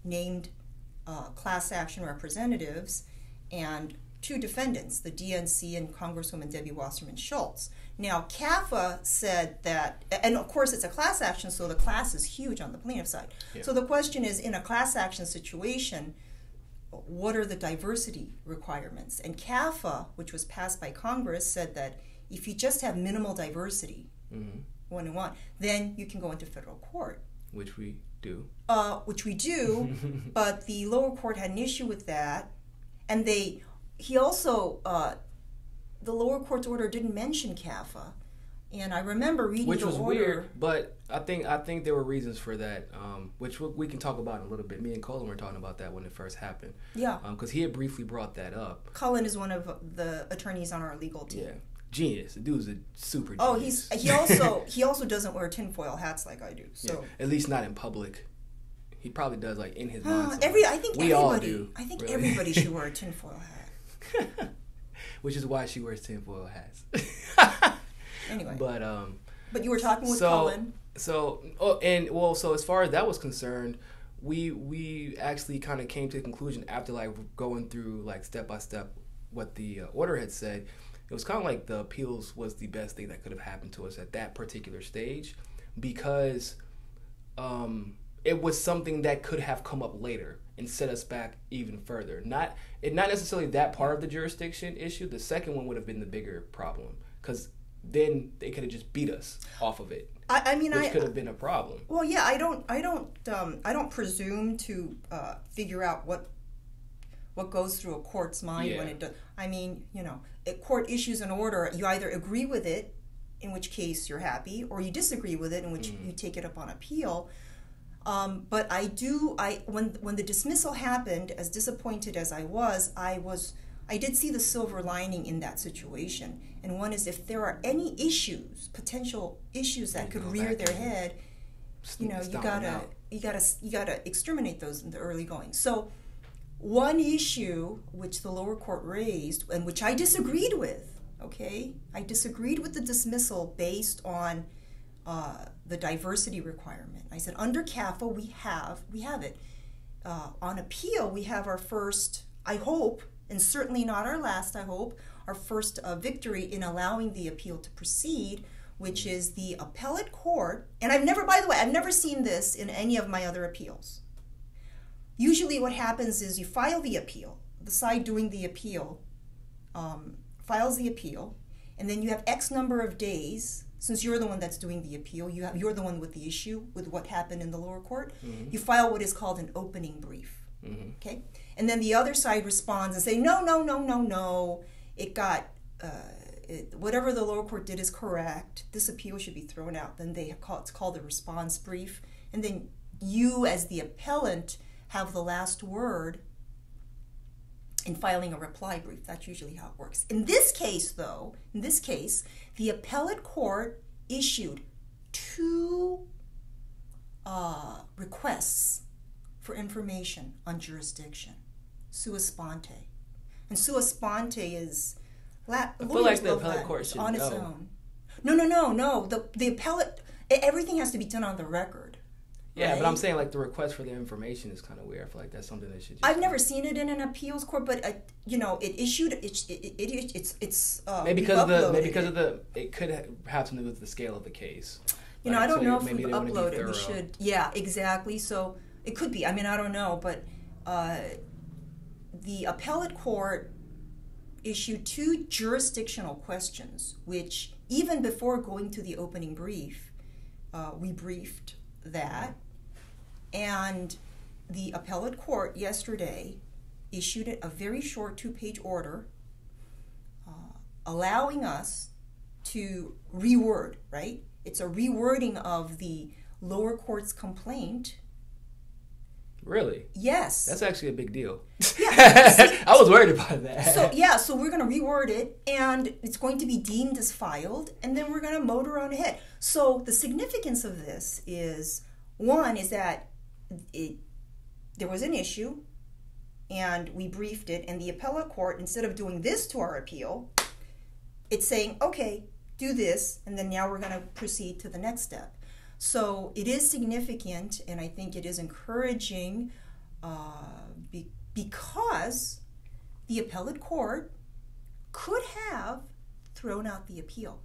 named class action representatives and 2 defendants, the DNC and Congresswoman Debbie Wasserman Schultz. Now, CAFA said that, and of course it's a class action, so the class is huge on the plaintiff side. Yeah. So the question is, in a class action situation, what are the diversity requirements? And CAFA, which was passed by Congress, said that if you just have minimal diversity, 1-1, then you can go into federal court. Which we do. But the lower court had an issue with that, and the lower court's order didn't mention CAFA, and I remember reading which the was order. Weird, but I think there were reasons for that, which we can talk about in a little bit. Me and Colin were talking about that when it first happened. Yeah. Because he had briefly brought that up. Colin is one of the attorneys on our legal team. Yeah. Genius. The dude's a super Oh, genius. he also doesn't wear tinfoil hats like I do. So yeah, at least not in public. He probably does, like, in his mind. I think Really. Everybody should wear a tinfoil hat. Which is why she wears tinfoil hats. Anyway. But you were talking with Colin. So as far as that was concerned, we actually kind of came to the conclusion after, like, going through, like, step by step what the order had said. It was kind of like the appeals was the best thing that could have happened to us at that particular stage, because it was something that could have come up later and set us back even further. Not necessarily that part of the jurisdiction issue. The second one would have been the bigger problem, because then they could have just beat us off of it. Which could have been a problem. Well, yeah, I don't presume to figure out what goes through a court's mind when it does. A court issues an order. You either agree with it, in which case you're happy, or you disagree with it, in which you take it up on appeal. But when the dismissal happened, as disappointed as I did see the silver lining in that situation. And one is, if there are any potential issues that could rear their head, you gotta exterminate those in the early going. So one issue which the lower court raised, and which I disagreed with, I disagreed with the dismissal based on the diversity requirement. I said, under CAFA, we have it. On appeal, we have our first, I hope, and certainly not our last, I hope, our first victory in allowing the appeal to proceed, which is the appellate court. And I've never seen this in any of my other appeals. Usually what happens is you file the appeal, the side doing the appeal files the appeal, and then you have X number of days. Since you're the one that's doing the appeal, you're the one with the issue with what happened in the lower court. You file what is called an opening brief. Okay, and then the other side responds and say, no. It got whatever the lower court did is correct. This appeal should be thrown out. Then it's called a response brief, and then you, as the appellant, have the last word in filing a reply brief. That's usually how it works. In this case, the appellate court issued 2 requests for information on jurisdiction, sua sponte. And sua sponte is... I feel like the appellate court should on its own. No. The appellate... Everything has to be done on the record. Yeah, right? But I'm saying, like, the request for the information is kind of weird. I feel like that's something that should just... I've never seen it in an appeals court, but it issued... It's maybe because of the... It could have something to do with the scale of the case. I don't know if we've uploaded. We should... Yeah, exactly. So it could be. I don't know, but the appellate court issued 2 jurisdictional questions, which even before going to the opening brief, we briefed that, and the appellate court yesterday issued a very short 2-page order allowing us to reword, right? It's a rewording of the lower court's complaint. Really? Yes. That's actually a big deal. Yeah. I was worried about that. So we're going to reword it, and it's going to be deemed as filed, and then we're going to motor on ahead. So the significance of this is, one, is that there was an issue, and we briefed it, and the appellate court, instead of doing this to our appeal, it's saying, okay, do this, and then now we're going to proceed to the next step. So it is significant, and I think it is encouraging because the appellate court could have thrown out the appeal.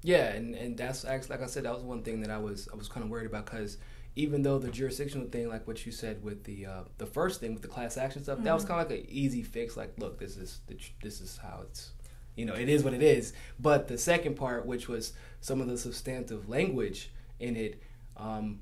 Yeah, and that's actually, like I said, that was one thing that I was kind of worried about, because even though the jurisdictional thing, like what you said with the first thing with the class action stuff, that was kind of like an easy fix. Like, look, this is how it's, it is what it is. But the second part, which was some of the substantive language in it,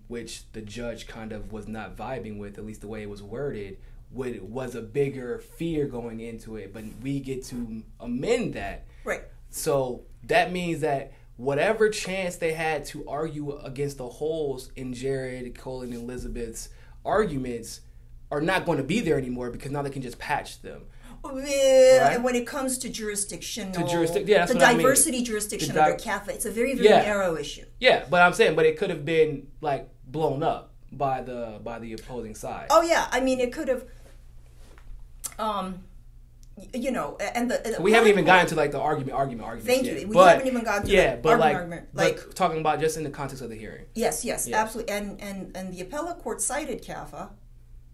which the judge kind of was not vibing with, at least the way it was worded, was a bigger fear going into it. But we get to amend that. Right. So that means that whatever chance they had to argue against the holes in Jared, Colin, and Elizabeth's arguments are not going to be there anymore, because now they can just patch them. Right? And when it comes to jurisdictional, the diversity jurisdiction under CAFA, it's a very, very narrow issue. Yeah, but I'm saying, it could have been like blown up by the opposing side. Oh yeah, I mean, it could have. And we haven't even gotten to like the argument. Thank yet. you. We haven't even gotten to the argument. Like talking about just in the context of the hearing. Yes, absolutely. And the appellate court cited CAFA.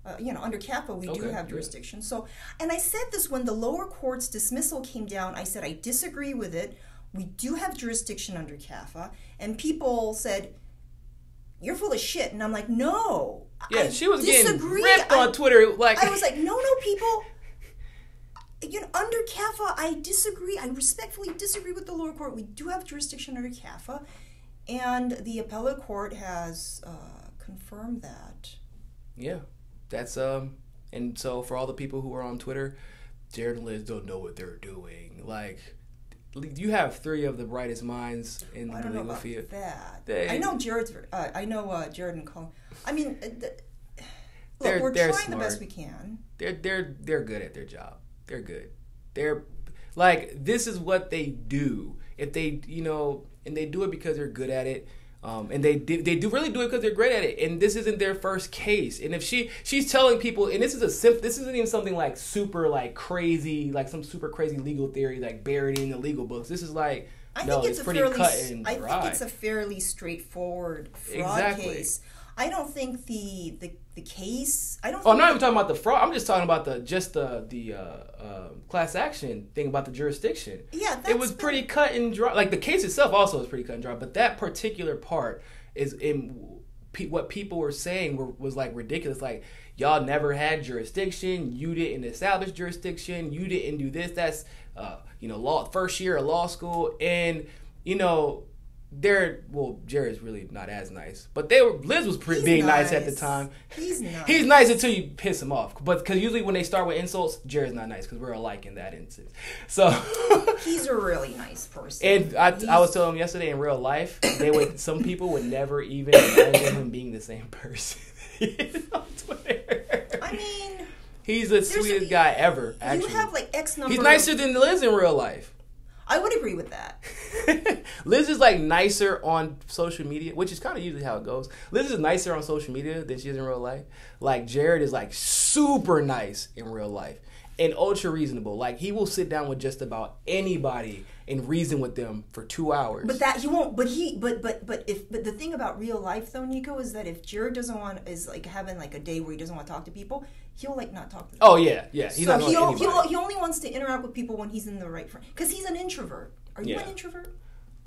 Under CAFA we do have jurisdiction. So, and I said this when the lower court's dismissal came down. I said I disagree with it. We do have jurisdiction under CAFA, and people said, "You're full of shit," and I'm like, "No." Yeah, she was getting ripped on Twitter. Like, I was like, "No, people." Under CAFA, I disagree. I respectfully disagree with the lower court. We do have jurisdiction under CAFA, and the appellate court has confirmed that. Yeah, that's and so for all the people who are on Twitter, Jared and Liz don't know what they're doing. Like, you have three of the brightest minds in the legal field. I know Jared's. I know Jared and Colin. I mean, look, we're trying smart. The best we can. They're good at their job. They're good. They're like, this is what they do. If they, and they do it because they're good at it. And they do really do it because they're great at it. And this isn't their first case. And if she's telling people, and this isn't even something like super like crazy, like some super crazy legal theory like buried in the legal books. This is like, it's pretty cut and dry. I think it's a fairly straightforward fraud case. I don't think the case. I'm not even talking about the fraud. I'm just talking about the class action thing about the jurisdiction. Yeah, it was pretty cut and dry. Like, the case itself also was pretty cut and dry, but that particular part is in what people were saying was like ridiculous. Like, y'all never had jurisdiction. You didn't establish jurisdiction. You didn't do this. That's first year of law school, and Jared's really not as nice, but Liz was being nice at the time. He's nice. He's nice until you piss him off. But because usually when they start with insults, Jared's not nice, because we're alike in that instance. So he's a really nice person. And I was telling him yesterday, in real life, some people would never even imagine him being the same person on Twitter. I mean, he's the sweetest guy ever. Actually, you have like X number. He's nicer than Liz in real life. I would agree with that. Liz is like nicer on social media, which is kind of usually how it goes. Liz is nicer on social media than she is in real life. Like, Jared is like super nice in real life and ultra reasonable. Like, he will sit down with just about anybody and reason with them for 2 hours. But that he won't. But the thing about real life though, Niko, is that if Jared is like having like a day where he doesn't want to talk to people, he'll like not talk to them. Oh yeah. He's not he only wants to interact with people when he's in the right frame, because he's an introvert. Are you an introvert?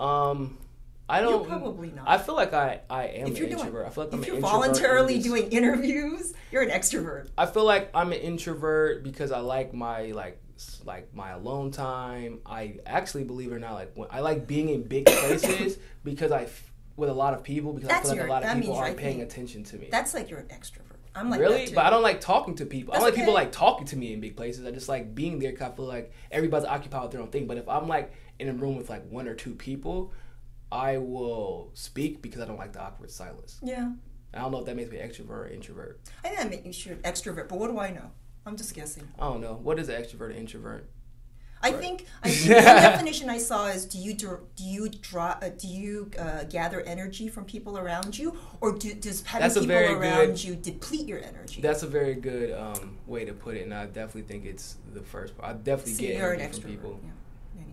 I don't. You're probably not. I feel like I am an introvert. I feel like I'm an introvert. If you're voluntarily doing interviews, you're an extrovert. I feel like I'm an introvert because I like my my alone time. I actually, believe it or not, I like being in big places because with a lot of people, because I feel like a lot of people aren't paying attention to me. That's like you're an extrovert. I'm like really, that too. But I don't like talking to people. I don't like people like talking to me in big places. I just like being there because I feel like everybody's occupied with their own thing. But if I'm like in a room with like one or two people, I will speak because I don't like the awkward silence. Yeah. I don't know if that makes me extrovert or introvert. I think that makes you extrovert, but what do I know? I'm just guessing. I don't know. What is an extrovert or introvert? I think the definition I saw is: do you gather energy from people around you, or does having people around you deplete your energy? That's a very good way to put it, and I definitely think it's the first part. I definitely get energy from people. Yeah.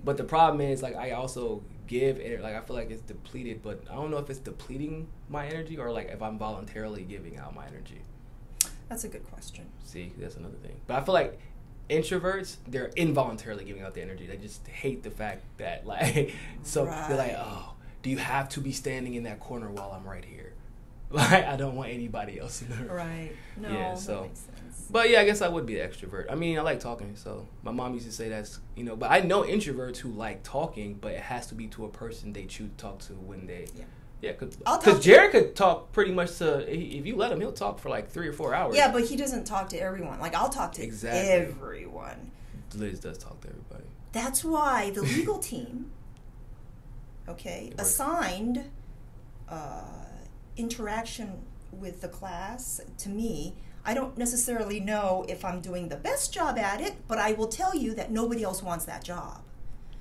But the problem is, like, I also give energy. Like, I feel like it's depleted, but I don't know if it's depleting my energy or like if I'm voluntarily giving out my energy. That's a good question. See, that's another thing. But I feel like introverts, they're involuntarily giving out the energy. They just hate the fact that, like, so they're like, oh, do you have to be standing in that corner while I'm right here? Like, I don't want anybody else in there. Right. No, yeah, so. That makes sense. But yeah, I guess I would be an extrovert. I mean, I like talking, so my mom used to say that's, you know, but I know introverts who like talking, but it has to be to a person they choose to talk to when they, yeah, because Jared could talk pretty much to, if you let him, he'll talk for like 3 or 4 hours. Yeah, but he doesn't talk to everyone. Like, I'll talk to everyone. Liz does talk to everybody. That's why the legal team, assigned interaction with the class to me. I don't necessarily know if I'm doing the best job at it, but I will tell you that nobody else wants that job.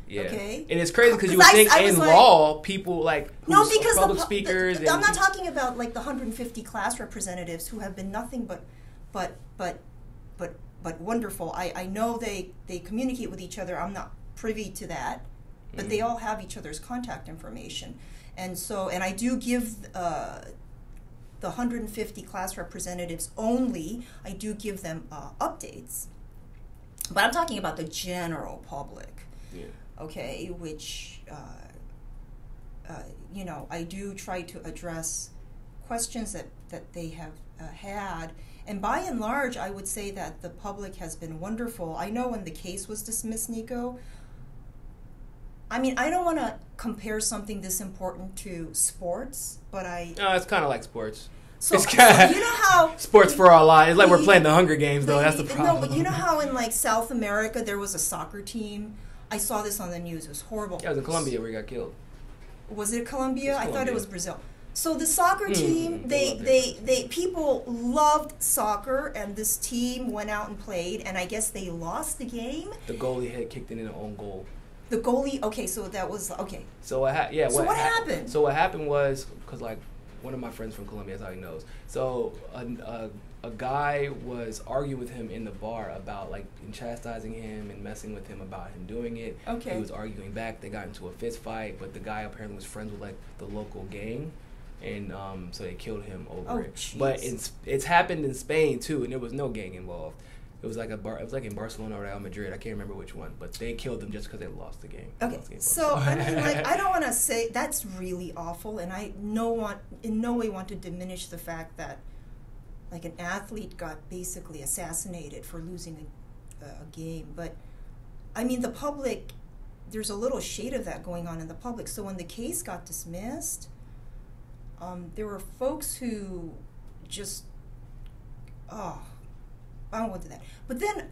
Yeah. Okay? And it's crazy because you would think in law, people like because public speakers. I'm not talking about like the 150 class representatives who have been nothing but wonderful. I know they communicate with each other. I'm not privy to that, but they all have each other's contact information, and I do give the 150 class representatives only. I do give them updates, but I'm talking about the general public. Yeah. Okay, which, I do try to address questions that they have had. And by and large, I would say that the public has been wonderful. I know when the case was dismissed, Niko, I mean, I don't want to compare something this important to sports, but it's kind of like sports. So you know how sports for our lives. It's like we're playing the Hunger Games, though. That's the problem. No, but you know how in like South America there was a soccer team. I saw this on the news. It was horrible. Yeah, it was in Colombia where he got killed. Was it Colombia? I thought it was Brazil. So the soccer team, they people loved soccer, and this team went out and played, and I guess they lost the game. The goalie had kicked it in an own goal. The goalie. Okay, so that was okay. So what happened? So what happened was because like. One of my friends from Colombia, that's how he knows. So a guy was arguing with him in the bar about like chastising him and messing with him about him doing it. Okay. He was arguing back. They got into a fist fight, but the guy apparently was friends with like the local gang, and so they killed him over it. Geez. But it's happened in Spain too, and there was no gang involved. It was like it was like in Barcelona or Real Madrid. I can't remember which one, but they killed them just because they lost the game. Okay, so I mean, like, I don't want to say that's really awful, and I in no way want to diminish the fact that, like, an athlete got basically assassinated for losing a game. But I mean, the public, there's a little shade of that going on in the public. So when the case got dismissed, there were folks who just, I won't go into that. But then,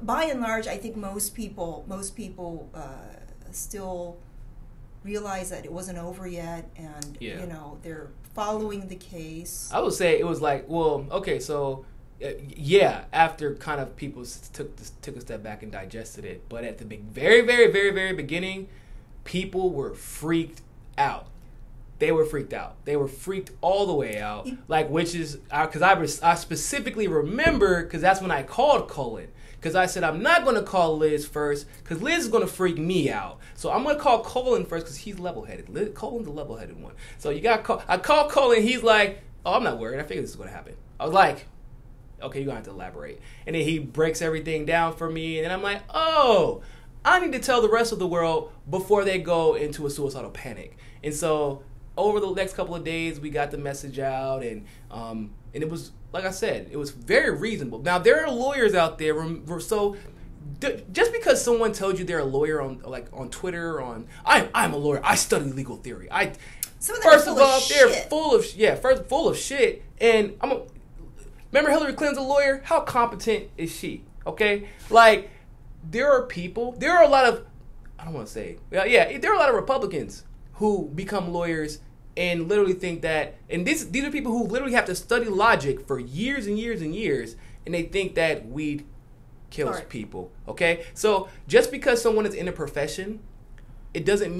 by and large, I think most people still realize that it wasn't over yet, and they're following the case. I would say it was like, well, okay, so after kind of people took a step back and digested it, but at the very, very, very, very beginning, people were freaked out. They were freaked out. They were freaked all the way out. Like, which is, because I specifically remember, because that's when I called Cullen. Because I said, I'm not going to call Liz first, because Liz is going to freak me out. So I'm going to call Cullen first, because he's level-headed. Cullen's a level-headed one. So you got to call. I called Cullen, he's like, oh, I'm not worried. I figured this is going to happen. I was like, okay, you're going to have to elaborate. And then he breaks everything down for me, and then I'm like, oh, I need to tell the rest of the world before they go into a suicidal panic. And so over the next couple of days, we got the message out, and it was, like I said, it was very reasonable. Now, there are lawyers out there, so just because someone tells you they're a lawyer on Twitter, I'm a lawyer, I study legal theory. First of all, they're full of shit. And remember Hillary Clinton's a lawyer? How competent is she? Okay, like there are a lot of, I don't want to say, there are a lot of Republicans who become lawyers and literally think that, and these are people who literally have to study logic for years and years and years, and they think that weed kills people, okay? So just because someone is in a profession, it doesn't mean